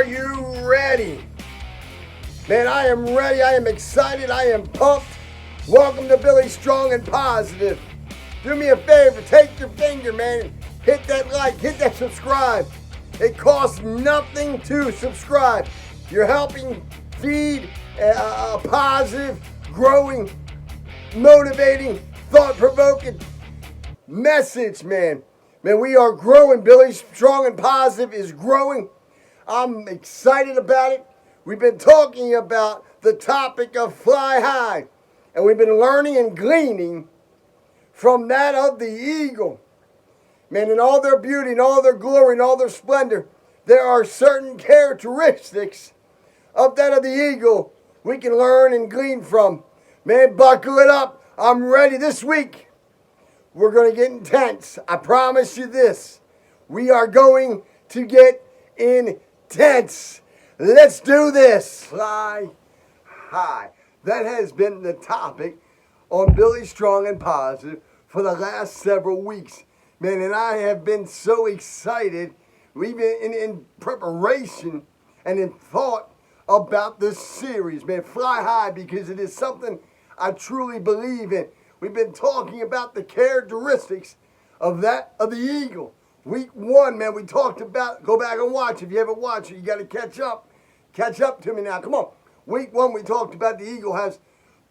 Are you ready? Man, I am ready. I am excited. I am pumped. Welcome to Billy Strong and Positive. Do me a favor. Take your finger, man. Hit that like. Hit that subscribe. It costs nothing to subscribe. You're helping feed a positive, growing, motivating, thought-provoking message, man. Man, we are growing. Billy Strong and Positive is growing. I'm excited about it. We've been talking about the topic of fly high, and we've been learning and gleaning from that of the eagle. Man, in all their beauty, in all their glory, in all their splendor, there are certain characteristics of that of the eagle we can learn and glean from. Man, buckle it up. I'm ready this week. We're going to get intense. I promise you this. We are going to get intense. Let's do this. Fly high. That has been the topic on Billy Strong and Positive for the last several weeks. Man, and I have been so excited. We've been in preparation and in thought about this series. Man, fly high, because it is something I truly believe in. We've been talking about the characteristics of the eagle. Week 1, man, we talked about, go back and watch. If you haven't watched it, you got to catch up. Catch up to me now. Come on. Week 1, we talked about the eagle has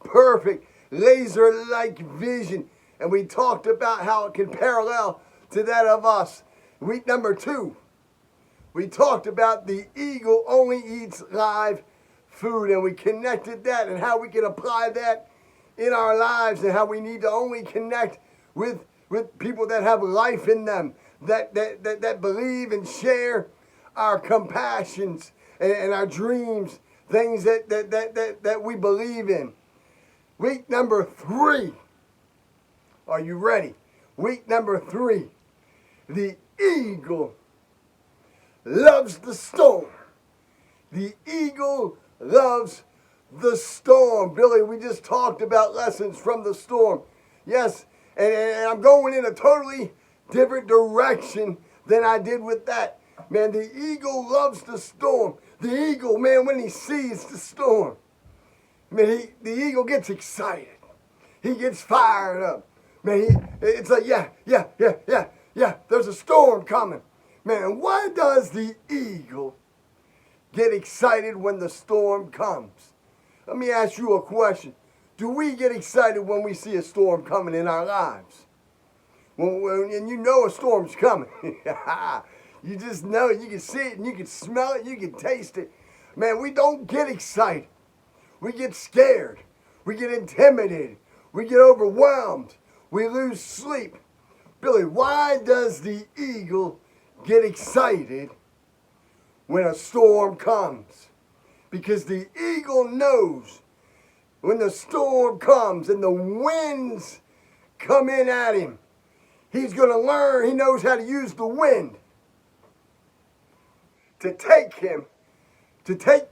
perfect laser-like vision. And we talked about how it can parallel to that of us. Week number 2, we talked about the eagle only eats live food. And we connected that and how we can apply that in our lives, and how we need to only connect with people that have life in them, that believe and share our compassions and our dreams, things that we believe in. Week number 3. Are you ready? Week number 3. The eagle loves the storm. The eagle loves the storm. Billy, we just talked about lessons from the storm. Yes, and I'm going in a totally different direction than I did with that. Man, the eagle loves the storm. The eagle, man, when he sees the storm, man, the eagle gets excited. He gets fired up. Man, it's like, yeah, there's a storm coming. Man, why does the eagle get excited when the storm comes? Let me ask you a question. Do we get excited when we see a storm coming in our lives? And you know a storm's coming. You just know it. You can see it and you can smell it. You can taste it. Man, we don't get excited. We get scared. We get intimidated. We get overwhelmed. We lose sleep. Billy, why does the eagle get excited when a storm comes? Because the eagle knows when the storm comes and the winds come in at him, he's going to learn. He knows how to use the wind to take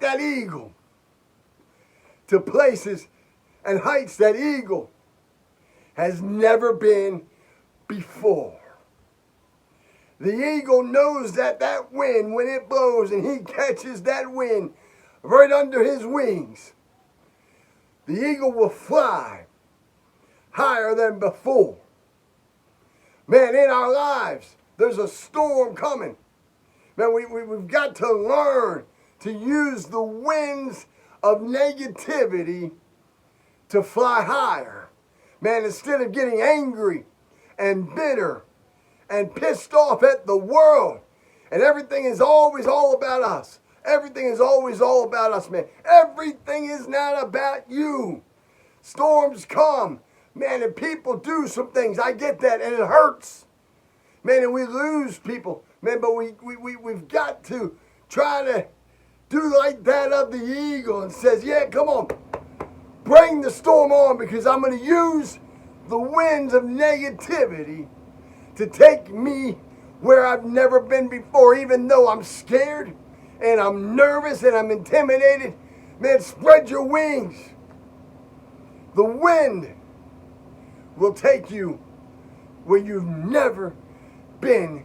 that eagle to places and heights that eagle has never been before. The eagle knows that wind, when it blows and he catches that wind right under his wings, the eagle will fly higher than before. Man, in our lives, there's a storm coming. Man, we've got to learn to use the winds of negativity to fly higher. Man, instead of getting angry and bitter and pissed off at the world, and everything is always all about us. Everything is always all about us, man. Everything is not about you. Storms come, man, and people do some things. I get that, and it hurts. Man, and we lose people. Man, but we've got to try to do like that of the eagle and says, yeah, come on. Bring the storm on, because I'm going to use the winds of negativity to take me where I've never been before, even though I'm scared and I'm nervous and I'm intimidated. Man, spread your wings. The wind will take you where you've never been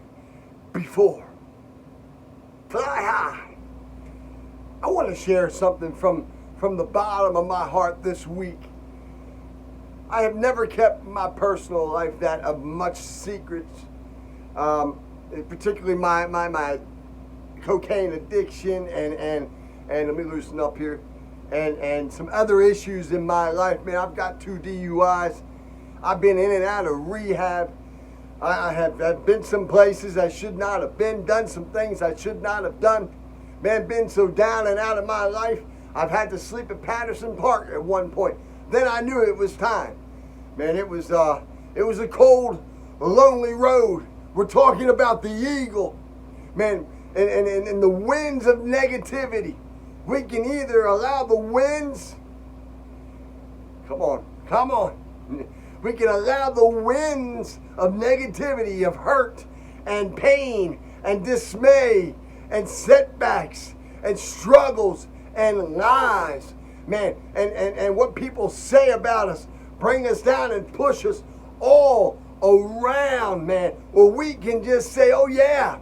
before. Fly high. want to share something from the bottom of my heart this week. I have never kept my personal life that of much secrets, particularly my cocaine addiction and let me loosen up here, and some other issues in my life. Man, I've got 2 DUIs. I've been in and out of rehab. I've been some places I should not have been, done some things I should not have done. Man, been so down and out of my life, I've had to sleep at Patterson Park at one point. Then I knew it was time. Man, it was a cold, lonely road. We're talking about the eagle. Man, and the winds of negativity. We can either allow the winds, come on. We can allow the winds of negativity, of hurt and pain and dismay and setbacks and struggles and lies, man, and what people say about us bring us down and push us all around, man. Or we can just say, oh yeah,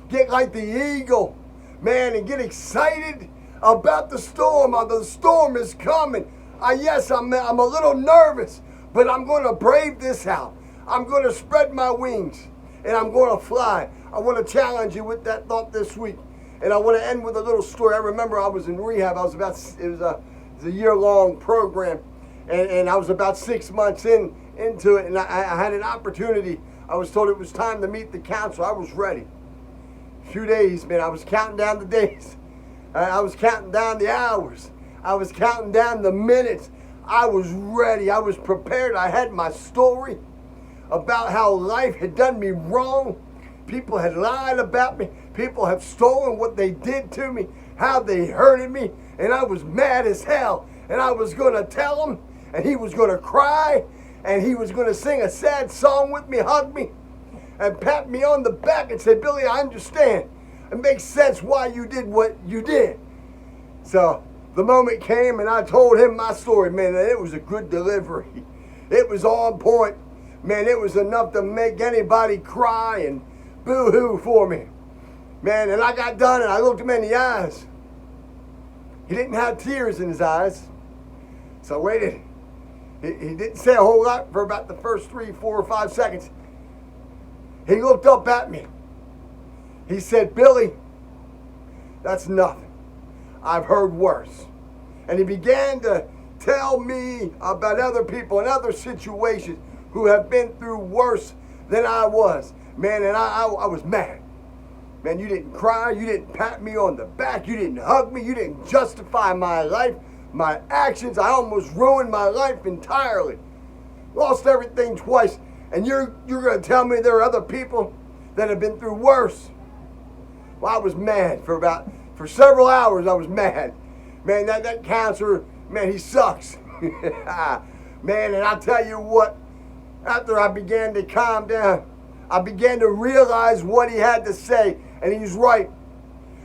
get like the eagle, man, and get excited about the storm. The storm is coming. Yes, I'm a little nervous, but I'm going to brave this out. I'm going to spread my wings, and I'm going to fly. I want to challenge you with that thought this week. And I want to end with a little story. I remember I was in rehab. It was a year-long program, and I was about 6 months into it, and I had an opportunity. I was told it was time to meet the counselor. I was ready. A few days, man, I was counting down the days. I was counting down the hours. I was counting down the minutes. I was ready. I was prepared. I had my story about how life had done me wrong. People had lied about me. People have stolen what they did to me, how they hurted me, and I was mad as hell. And I was going to tell him, and he was going to cry, and he was going to sing a sad song with me, hug me, and pat me on the back and say, Billy, I understand. It makes sense why you did what you did. So the moment came, and I told him my story, man, and it was a good delivery. It was on point. Man, it was enough to make anybody cry and boo-hoo for me. Man, and I got done, and I looked him in the eyes. He didn't have tears in his eyes. So I waited. He didn't say a whole lot for about the first 3, 4, or 5 seconds. He looked up at me. He said, Billy, that's nothing. I've heard worse. And he began to tell me about other people and other situations who have been through worse than I was. Man, and I was mad. Man, you didn't cry. You didn't pat me on the back. You didn't hug me. You didn't justify my life, my actions. I almost ruined my life entirely. Lost everything twice. And you're going to tell me there are other people that have been through worse. Well, I was mad for several hours. I was mad. Man, that counselor, man, he sucks. Man, and I'll tell you what, after I began to calm down, I began to realize what he had to say, and he's right.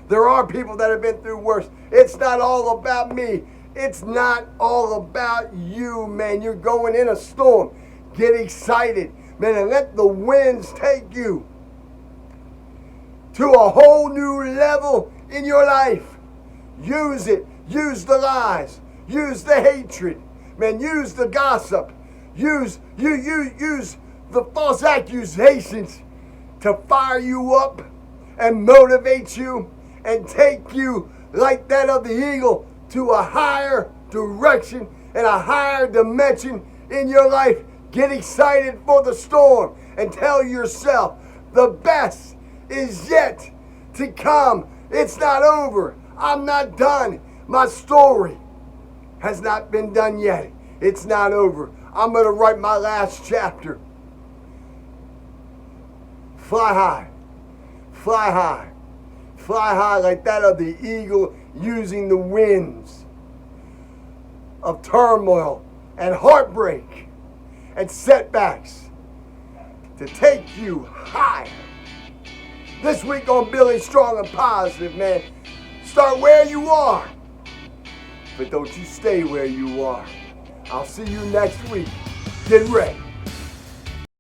There are people that have been through worse. It's not all about me. It's not all about you, man. You're going in a storm. Get excited, man, and let the winds take you to a whole new level in your life. Use it. Use the lies. Use the hatred. Man, use the gossip. Use the false accusations to fire you up and motivate you and take you like that of the eagle to a higher direction and a higher dimension in your life. Get excited for the storm and tell yourself the best is yet to come. It's not over. I'm not done. My story has not been done yet. It's not over. I'm going to write my last chapter. Fly high. Fly high. Fly high like that of the eagle, using the winds of turmoil and heartbreak and setbacks to take you higher. This week on Billy Strong and Positive, man, start where you are, but don't you stay where you are. I'll see you next week. Get ready.